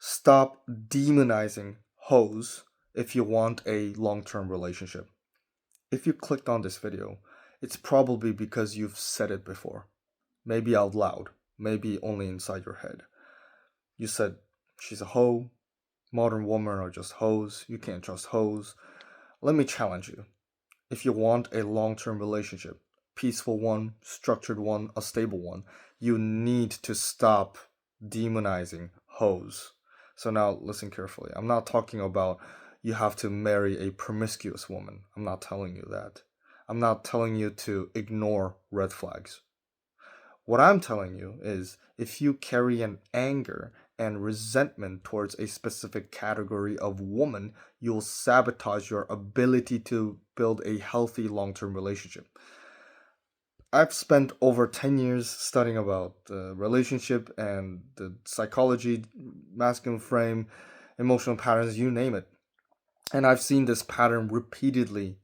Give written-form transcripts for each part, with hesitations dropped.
Stop demonizing hoes if you want a long-term relationship. If you clicked on this video, it's probably because you've said it before. Maybe out loud, maybe only inside your head. You said, she's a hoe, modern women are just hoes, you can't trust hoes. Let me challenge you. If you want a long-term relationship, peaceful one, structured one, a stable one, you need to stop demonizing hoes. So now listen carefully. I'm not talking about you have to marry a promiscuous woman. I'm not telling you that. I'm not telling you to ignore red flags. What I'm telling you is if you carry an anger and resentment towards a specific category of woman, you'll sabotage your ability to build a healthy long term relationship. I've spent over 10 years studying about the relationship and the psychology, masculine frame, emotional patterns, you name it. And I've seen this pattern repeatedly.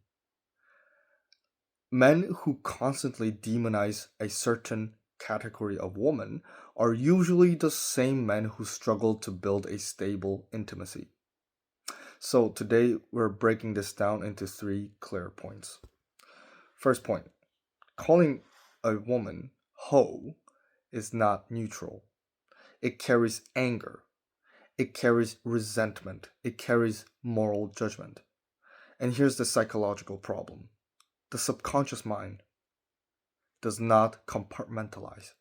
Men who constantly demonize a certain category of woman are usually the same men who struggle to build a stable intimacy. So today we're breaking this down into 3 clear points. First point, calling a woman hoe is not neutral. It carries anger. It carries resentment. It carries moral judgment. And here's the psychological problem. The subconscious mind does not compartmentalize.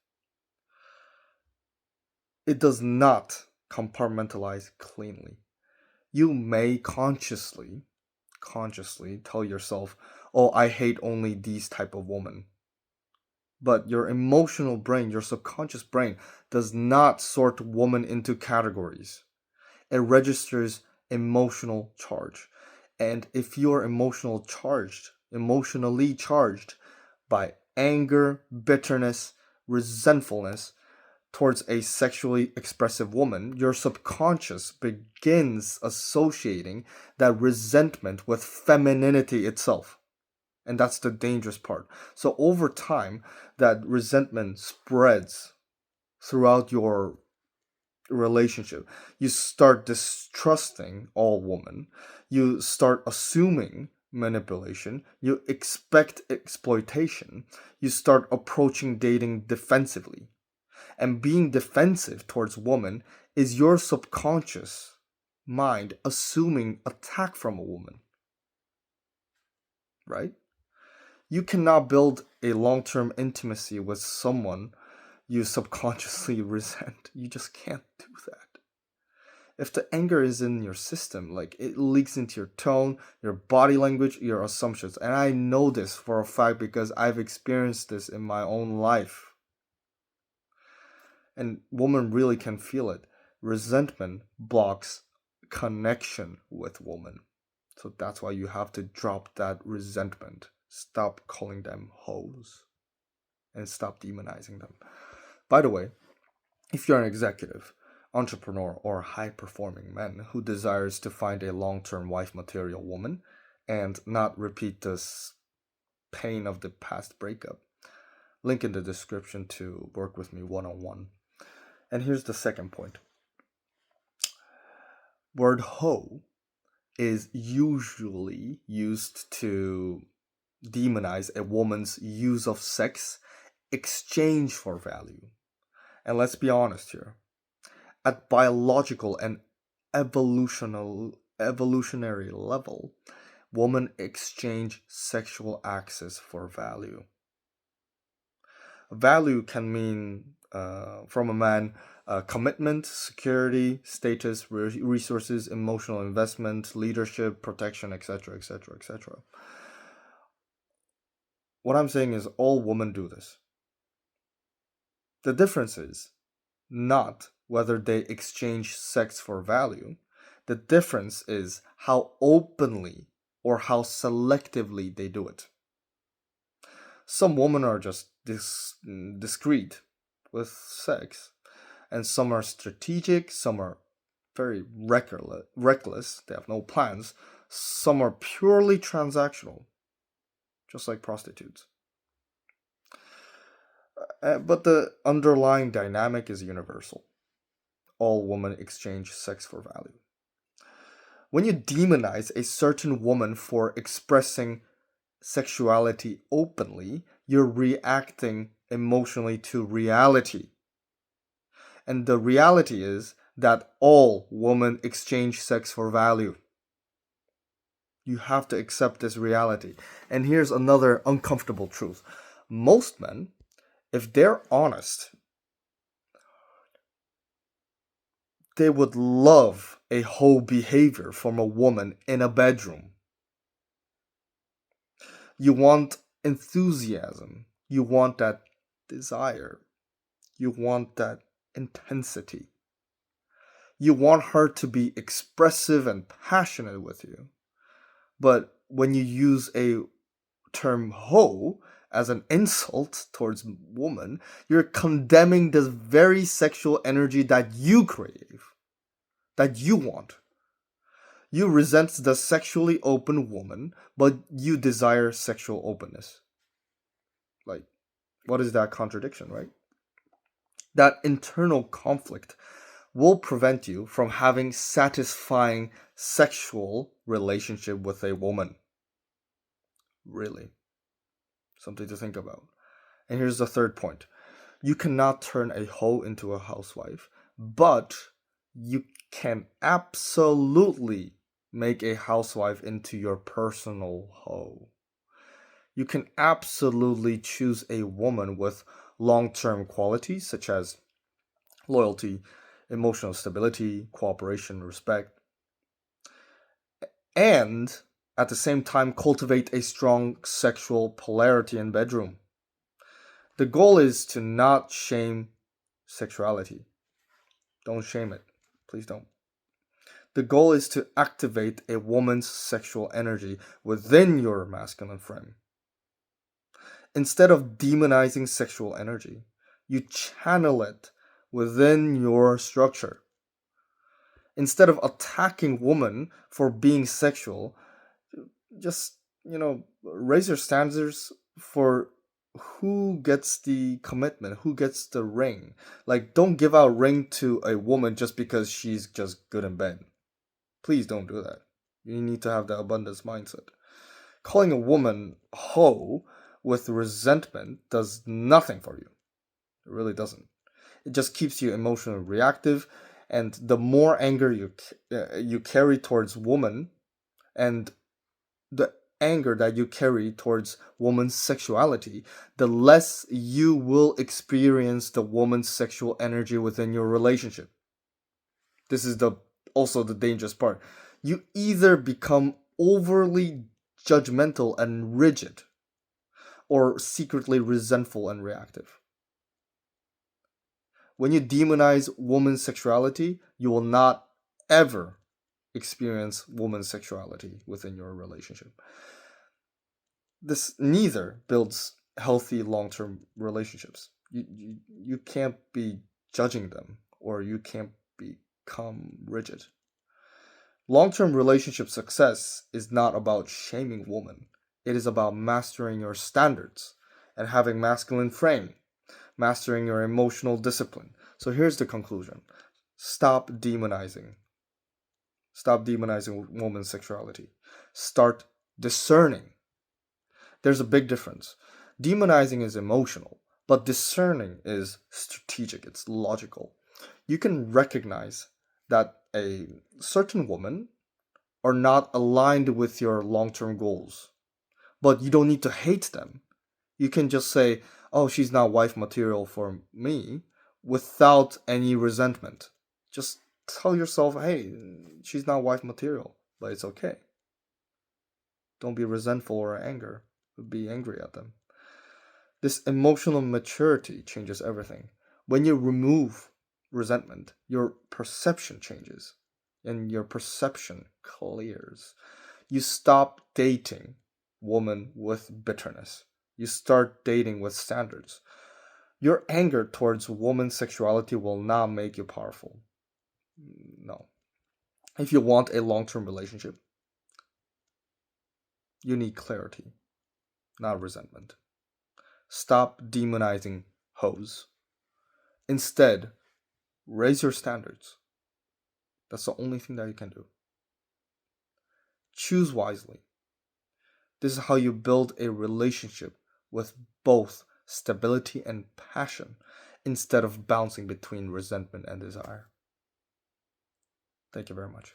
It does not compartmentalize cleanly. You may consciously tell yourself, "Oh, I hate only these type of women." But your emotional brain, your subconscious brain does not sort woman into categories. It registers emotional charge. And if you're emotionally charged by anger, bitterness, resentfulness towards a sexually expressive woman, your subconscious begins associating that resentment with femininity itself. And that's the dangerous part. So over time, that resentment spreads throughout your relationship. You start distrusting all women. You start assuming manipulation. You expect exploitation. You start approaching dating defensively. And being defensive towards women is your subconscious mind assuming attack from a woman. Right? You cannot build a long-term intimacy with someone you subconsciously resent. You just can't do that. If the anger is in your system, like it leaks into your tone, your body language, your assumptions. And I know this for a fact because I've experienced this in my own life. And women really can feel it. Resentment blocks connection with women. So that's why you have to drop that resentment. Stop calling them hoes. And stop demonizing them. By the way, if you're an executive, entrepreneur, or high-performing man who desires to find a long-term wife material woman and not repeat this pain of the past breakup, link in the description to work with me one-on-one. And here's the second point. Word hoe is usually used to demonize a woman's use of sex exchange for value. And let's be honest here. At biological and evolutionary level, women exchange sexual access for value. Value can mean, from a man, commitment, security, status, resources, emotional investment, leadership, protection, etc., etc., etc. What I'm saying is all women do this. The difference is not whether they exchange sex for value. The difference is how openly or how selectively they do it. Some women are just discreet with sex, and some are strategic, some are very reckless, they have no plans, some are purely transactional, just like prostitutes. But the underlying dynamic is universal. all women exchange sex for value. When you demonize a certain woman for expressing sexuality openly, you're reacting emotionally to reality. And the reality is that all women exchange sex for value. You have to accept this reality. And here's another uncomfortable truth. Most men, if they're honest, they would love a whole behavior from a woman in a bedroom. You want enthusiasm. You want that desire. You want that intensity. You want her to be expressive and passionate with you. But when you use a term hoe as an insult towards woman, you're condemning this very sexual energy that you crave, that you want. You resent the sexually open woman, but you desire sexual openness. Like, what is that contradiction, right? That internal conflict will prevent you from having satisfying sexual relationship with a woman. Really. Something to think about. And here's the third point. You cannot turn a hoe into a housewife, but you can absolutely make a housewife into your personal hoe. You can absolutely choose a woman with long-term qualities such as loyalty, emotional stability, cooperation, respect, and at the same time cultivate a strong sexual polarity in bedroom. The goal is to not shame sexuality. Don't shame it. Please don't. The goal is to activate a woman's sexual energy within your masculine frame. Instead of demonizing sexual energy, you channel it within your structure. Instead of attacking women for being sexual, just, raise your standards for who gets the commitment, who gets the ring. Like, don't give out ring to a woman just because she's just good in bed. Please don't do that. You need to have the abundance mindset. Calling a woman hoe with resentment does nothing for you. It really doesn't. It just keeps you emotionally reactive, and the more anger you carry towards woman, and the anger that you carry towards woman's sexuality, the less you will experience the woman's sexual energy within your relationship. This is also the dangerous part. You either become overly judgmental and rigid, or secretly resentful and reactive. When you demonize woman's sexuality, you will not ever experience woman's sexuality within your relationship. This neither builds healthy long-term relationships. You can't be judging them, or you can't become rigid. Long-term relationship success is not about shaming women. It is about mastering your standards and having masculine frame, mastering your emotional discipline. So here's the conclusion. Stop demonizing. Stop demonizing women's sexuality. Start discerning. There's a big difference. Demonizing is emotional, but discerning is strategic, it's logical. You can recognize that a certain woman are not aligned with your long-term goals, but you don't need to hate them. You can just say, oh, she's not wife material for me, without any resentment. Just tell yourself, hey, she's not wife material, but it's okay. Don't be resentful or be angry at them. This emotional maturity changes everything. When you remove resentment, your perception changes and your perception clears. You stop dating women with bitterness. You start dating with standards. Your anger towards woman's sexuality will not make you powerful. No. If you want a long-term relationship, you need clarity, not resentment. Stop demonizing hoes. Instead, Raise your standards. That's the only thing that you can do. Choose wisely. This is how you build a relationship with both stability and passion instead of bouncing between resentment and desire. Thank you very much.